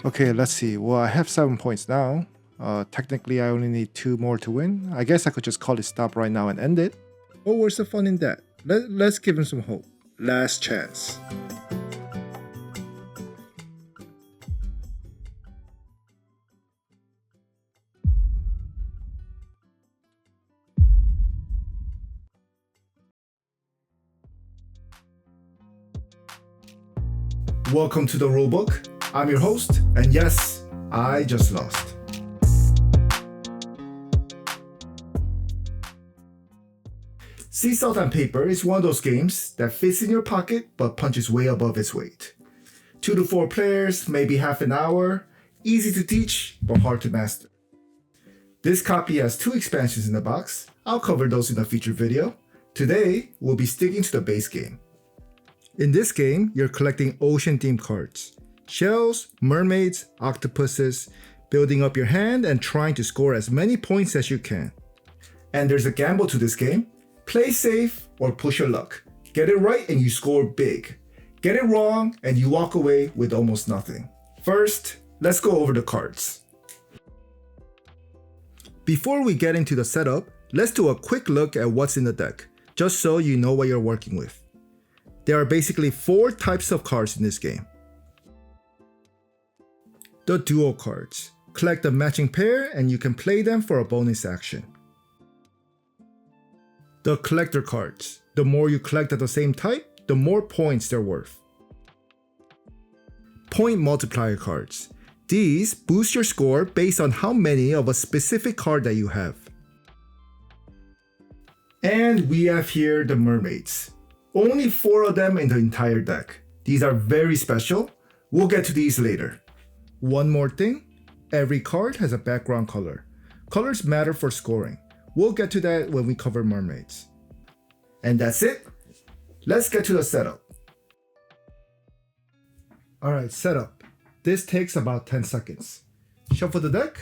Okay, let's see. Well, I have 7 points now. Technically, I only need 2 more to win. I guess I could just call it stop right now and end it. Well, where's the fun in that? Let's give him some hope. Last chance. Welcome to the rulebook. I'm your host, and yes, I just lost. Sea Salt and Paper is one of those games that fits in your pocket but punches way above its weight. 2 to 4 players, maybe half an hour, easy to teach but hard to master. This copy has 2 expansions in the box. I'll cover those in a future video. Today, we'll be sticking to the base game. In this game, you're collecting ocean-themed cards. Shells, mermaids, octopuses, building up your hand and trying to score as many points as you can. And there's a gamble to this game. Play safe or push your luck. Get it right and you score big. Get it wrong and you walk away with almost nothing. First, let's go over the cards. Before we get into the setup, let's do a quick look at what's in the deck, just so you know what you're working with. There are basically 4 types of cards in this game. The duo cards. Collect a matching pair and you can play them for a bonus action. The collector cards. The more you collect of the same type, the more points they're worth. Point multiplier cards. These boost your score based on how many of a specific card that you have. And we have here the mermaids. Only 4 of them in the entire deck. These are very special. We'll get to these later. One more thing, every card has a background color. Colors matter for scoring. We'll get to that when we cover mermaids. And that's it. Let's get to the setup. Alright, setup. This takes about 10 seconds. Shuffle the deck.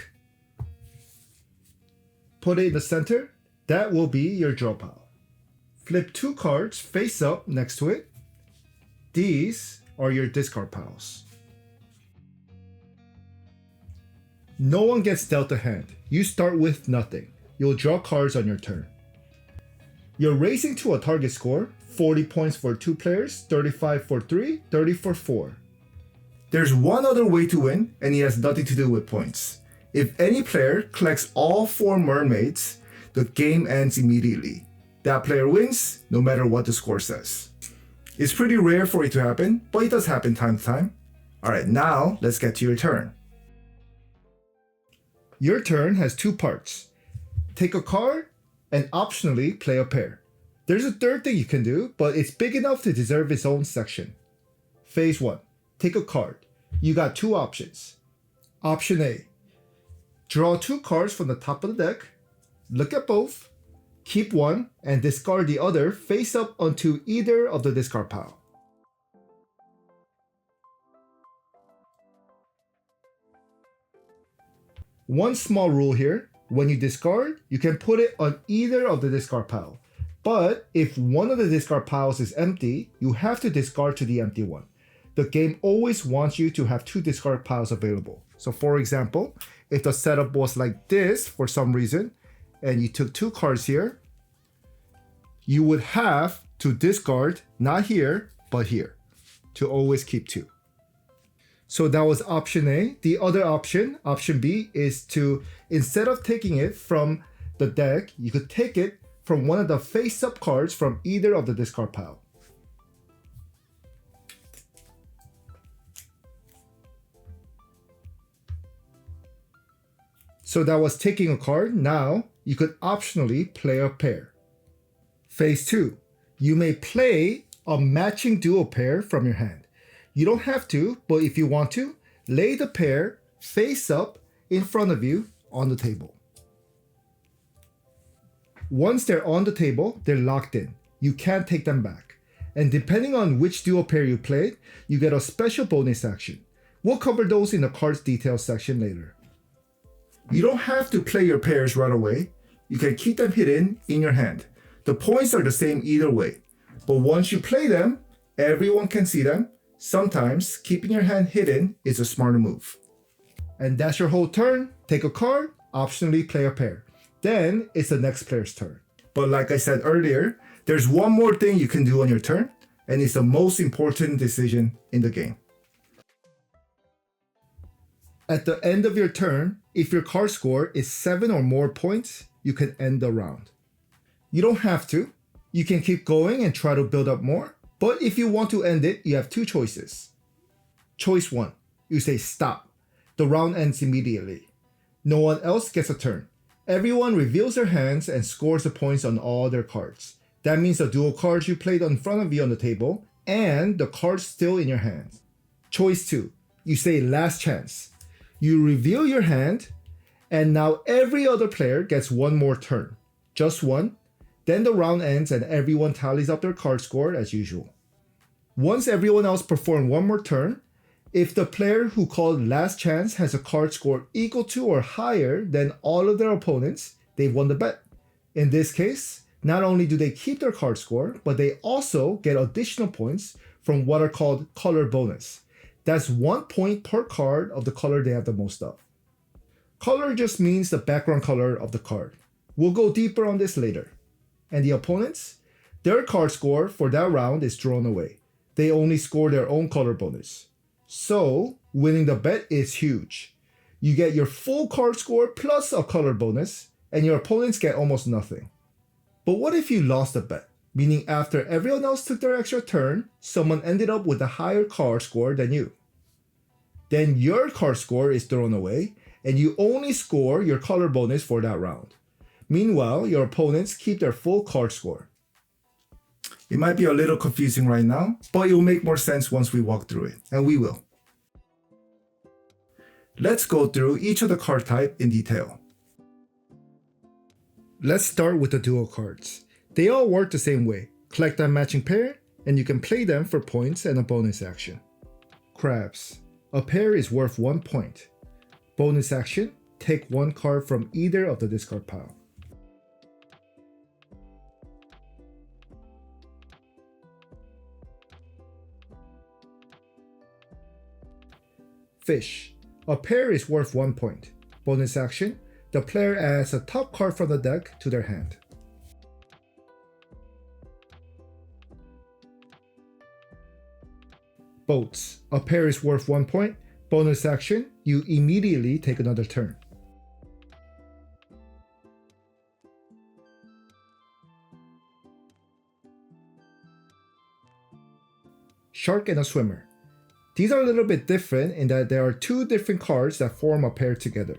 Put it in the center. That will be your draw pile. Flip 2 cards face up next to it. These are your discard piles. No one gets dealt a hand. You start with nothing. You'll draw cards on your turn. You're racing to a target score, 40 points for 2 players, 35 for 3, 30 for 4. There's one other way to win, and it has nothing to do with points. If any player collects all 4 mermaids, the game ends immediately. That player wins, no matter what the score says. It's pretty rare for it to happen, but it does happen time to time. Alright, now let's get to your turn. Your turn has 2 parts. Take a card and optionally play a pair. There's a third thing you can do, but it's big enough to deserve its own section. Phase 1. Take a card. You got 2 options. Option A. Draw 2 cards from the top of the deck. Look at both. Keep one and discard the other face up onto either of the discard pile. One small rule here, when you discard, you can put it on either of the discard pile. But if one of the discard piles is empty, you have to discard to the empty one. The game always wants you to have 2 discard piles available. So for example, if the setup was like this for some reason, and you took 2 cards here, you would have to discard, not here, but here, to always keep 2. So that was option A. The other option, option B, is to, instead of taking it from the deck, you could take it from one of the face-up cards from either of the discard pile. So that was taking a card. Now you could optionally play a pair. Phase 2. You may play a matching duo pair from your hand. You don't have to, but if you want to, lay the pair face up in front of you on the table. Once they're on the table, they're locked in. You can't take them back. And depending on which duo pair you played, you get a special bonus action. We'll cover those in the cards details section later. You don't have to play your pairs right away. You can keep them hidden in your hand. The points are the same either way. But once you play them, everyone can see them. Sometimes keeping your hand hidden is a smarter move. And that's your whole turn. Take a card, optionally play a pair. Then it's the next player's turn. But like I said earlier, there's one more thing you can do on your turn, and it's the most important decision in the game. At the end of your turn, if your card score is 7 or more points, you can end the round. You don't have to. You can keep going and try to build up more. But if you want to end it, you have two choices. Choice 1. You say stop. The round ends immediately. No one else gets a turn. Everyone reveals their hands and scores the points on all their cards. That means the dual cards you played in front of you on the table and the cards still in your hands. Choice 2. You say last chance. You reveal your hand, and now every other player gets one more turn. Just one. Then the round ends and everyone tallies up their card score as usual. Once everyone else performs one more turn, if the player who called last chance has a card score equal to or higher than all of their opponents, they've won the bet. In this case, not only do they keep their card score, but they also get additional points from what are called color bonus. That's 1 point per card of the color they have the most of. Color just means the background color of the card. We'll go deeper on this later. And the opponents? Their card score for that round is thrown away. They only score their own color bonus. So, winning the bet is huge. You get your full card score plus a color bonus, and your opponents get almost nothing. But what if you lost the bet? Meaning after everyone else took their extra turn, someone ended up with a higher card score than you. Then your card score is thrown away, and you only score your color bonus for that round. Meanwhile, your opponents keep their full card score. It might be a little confusing right now, but it will make more sense once we walk through it, and we will. Let's go through each of the card type in detail. Let's start with the dual cards. They all work the same way. Collect a matching pair, and you can play them for points and a bonus action. Crabs. A pair is worth 1 point. Bonus action, take one card from either of the discard pile. Fish. A pair is worth 1 point. Bonus action, the player adds a top card from the deck to their hand. Boats. A pair is worth 1 point. Bonus action, you immediately take another turn. Shark and a swimmer. These are a little bit different in that there are two different cards that form a pair together.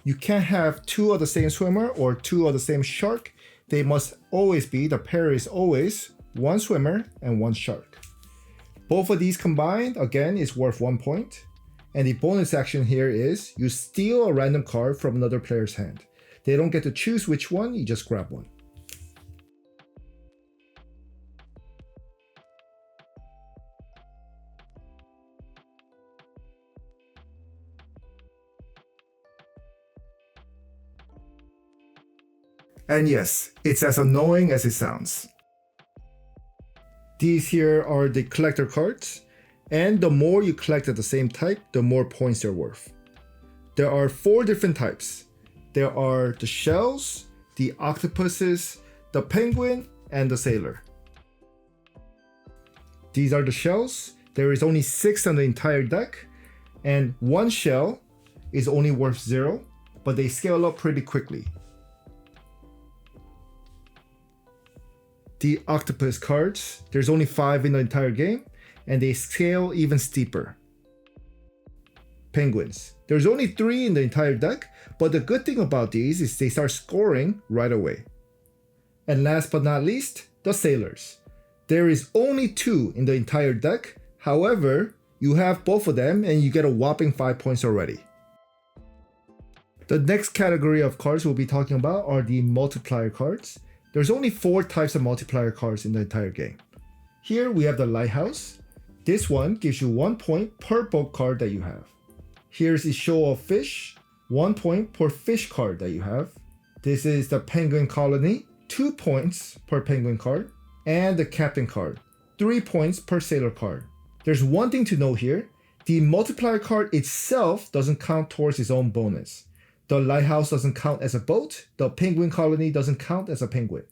You can't have two of the same swimmer or two of the same shark. They must always be, the pair is always one swimmer and one shark. Both of these combined, again, is worth 1 point. And the bonus action here is you steal a random card from another player's hand. They don't get to choose which one, you just grab one. And yes, it's as annoying as it sounds. These here are the collector cards, and the more you collect of the same type, the more points they're worth. There are 4 different types. There are the shells, the octopuses, the penguin, and the sailor. These are the shells. There is only 6 on the entire deck, and 1 shell is only worth 0, but they scale up pretty quickly. The octopus cards, there's only 5 in the entire game, and they scale even steeper. Penguins, there's only 3 in the entire deck, but the good thing about these is they start scoring right away. And last but not least, the sailors. There is only 2 in the entire deck, however, you have both of them and you get a whopping 5 points already. The next category of cards we'll be talking about are the multiplier cards. There's only 4 types of multiplier cards in the entire game. Here we have the Lighthouse. This one gives you 1 point per boat card that you have. Here's the Shoal of Fish, 1 point per fish card that you have. This is the Penguin Colony, 2 points per penguin card. And the Captain card, 3 points per sailor card. There's one thing to note here. The multiplier card itself doesn't count towards its own bonus. The lighthouse doesn't count as a boat. The penguin colony doesn't count as a penguin.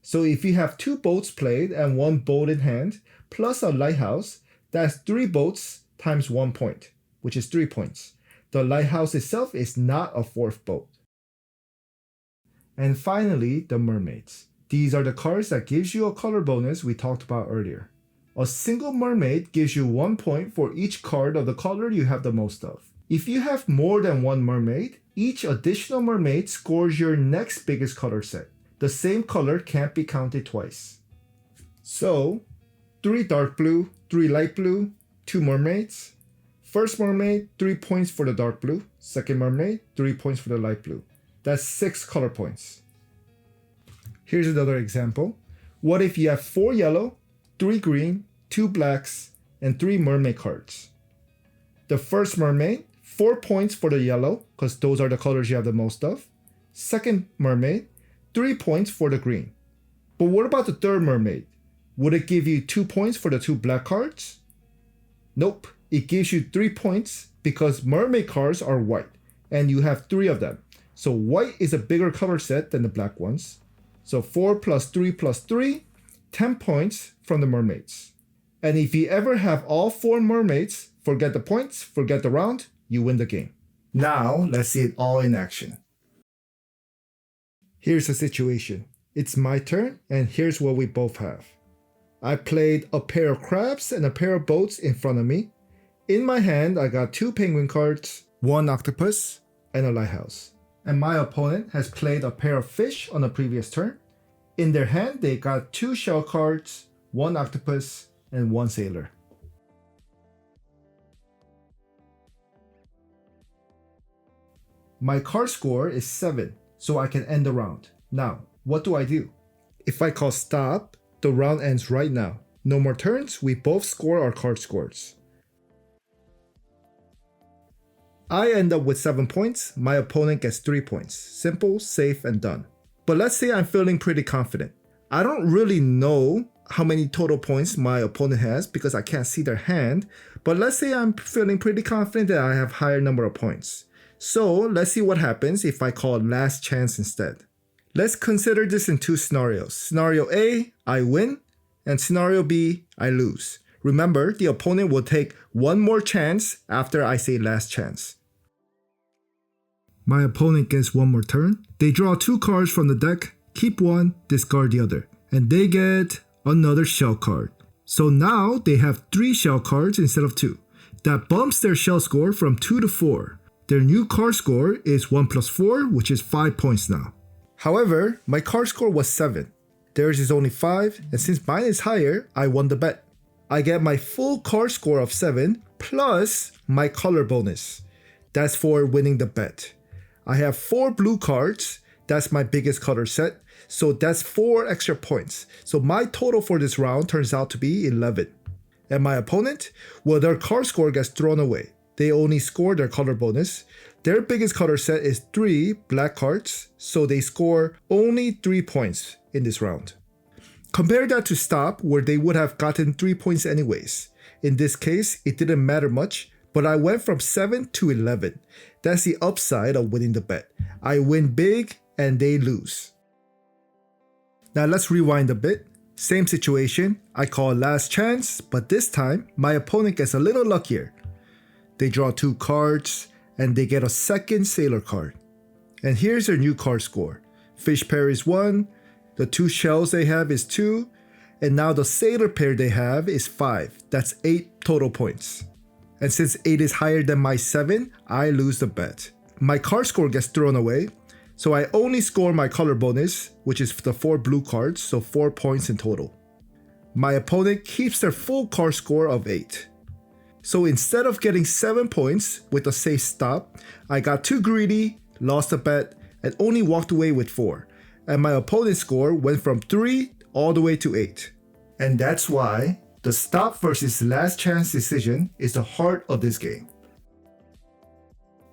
So if you have 2 boats played and 1 boat in hand, plus a lighthouse, that's 3 boats times 1 point, which is 3 points. The lighthouse itself is not a 4th boat. And finally, the mermaids. These are the cards that gives you a color bonus we talked about earlier. A single mermaid gives you 1 point for each card of the color you have the most of. If you have more than 1 mermaid, each additional mermaid scores your next biggest color set. The same color can't be counted twice. So, 3 dark blue, 3 light blue, 2 mermaids. First mermaid, 3 points for the dark blue. Second mermaid, 3 points for the light blue. That's 6 color points. Here's another example. What if you have 4 yellow, 3 green, 2 blacks, and 3 mermaid cards? The first mermaid, 4 points for the yellow, because those are the colors you have the most of. Second mermaid, 3 points for the green. But what about the third mermaid? Would it give you 2 points for the 2 black cards? Nope, it gives you 3 points because mermaid cards are white, and you have 3 of them. So white is a bigger color set than the black ones. So 4 plus 3 plus 3, 10 points from the mermaids. And if you ever have all 4 mermaids, forget the points, forget the round, you win the game. Now, let's see it all in action. Here's the situation. It's my turn, and here's what we both have. I played a pair of crabs and a pair of boats in front of me. In my hand, I got 2 penguin cards, 1 octopus, and a lighthouse. And my opponent has played a pair of fish on the previous turn. In their hand, they got 2 shell cards, 1 octopus, and 1 sailor. My card score is 7, so I can end the round. Now, what do I do? If I call stop, the round ends right now. No more turns, we both score our card scores. I end up with 7 points, my opponent gets 3 points. Simple, safe, and done. But let's say I'm feeling pretty confident. I don't really know how many total points my opponent has because I can't see their hand, but let's say I'm feeling pretty confident that I have higher number of points. So let's see what happens if I call last chance instead. Let's consider this in 2 scenarios. Scenario A, I win, and scenario B, I lose. Remember, the opponent will take 1 more chance after I say last chance. My opponent gets 1 more turn. They draw 2 cards from the deck, keep 1, discard the other, and they get another shell card. So now they have 3 shell cards instead of 2. That bumps their shell score from 2 to 4. Their new card score is 1 plus 4, which is 5 points now. However, my card score was 7. Theirs is only 5, and since mine is higher, I won the bet. I get my full card score of 7 plus my color bonus. That's for winning the bet. I have 4 blue cards. That's my biggest color set. So that's 4 extra points. So my total for this round turns out to be 11. And my opponent? Well, their card score gets thrown away. They only score their color bonus. Their biggest color set is 3 black cards. So they score only 3 points in this round. Compare that to stop, where they would have gotten 3 points anyways. In this case, it didn't matter much, but I went from 7 to 11. That's the upside of winning the bet. I win big and they lose. Now let's rewind a bit. Same situation, I call last chance, but this time my opponent gets a little luckier. They draw 2 cards and they get a second sailor card. And here's their new card score. Fish pair is 1, the 2 shells they have is 2, and now the sailor pair they have is 5. That's 8 total points. And since 8 is higher than my 7, I lose the bet. My card score gets thrown away, so I only score my color bonus, which is the 4 blue cards, so 4 points in total. My opponent keeps their full card score of 8. So instead of getting 7 points with a safe stop, I got too greedy, lost the bet, and only walked away with 4. And my opponent's score went from 3 all the way to 8. And that's why the stop versus last chance decision is the heart of this game.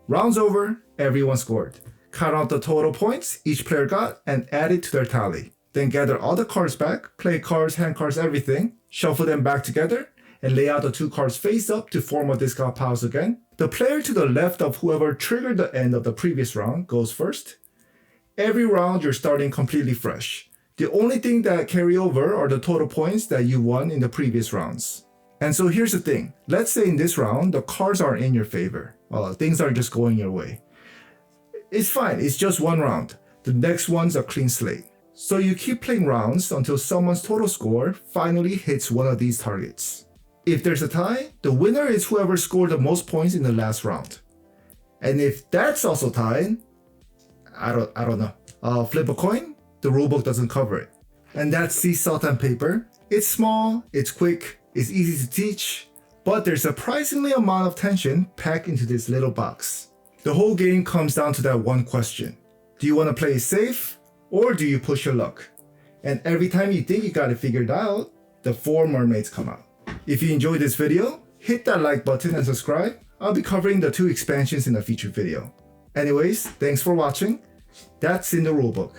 Rounds over, everyone scored. Count out the total points each player got and add it to their tally. Then gather all the cards back, play cards, hand cards, everything, shuffle them back together, and lay out the 2 cards face up to form a discard piles again. The player to the left of whoever triggered the end of the previous round goes first. Every round you're starting completely fresh. The only thing that carry over are the total points that you won in the previous rounds. And so here's the thing. Let's say in this round, the cards are in your favor. Things are just going your way. It's fine, it's just one round. The next one's a clean slate. So you keep playing rounds until someone's total score finally hits one of these targets. If there's a tie, the winner is whoever scored the most points in the last round. And if that's also tied, I don't know. Flip a coin, the rulebook doesn't cover it. And that's sea salt and paper. It's small, it's quick, it's easy to teach, but there's a surprisingly amount of tension packed into this little box. The whole game comes down to that one question. Do you want to play it safe, or do you push your luck? And every time you think you got it figured out, the 4 mermaids come out. If you enjoyed this video, hit that like button and subscribe. I'll be covering the 2 expansions in a featured video. Anyways, thanks for watching. That's in the rulebook.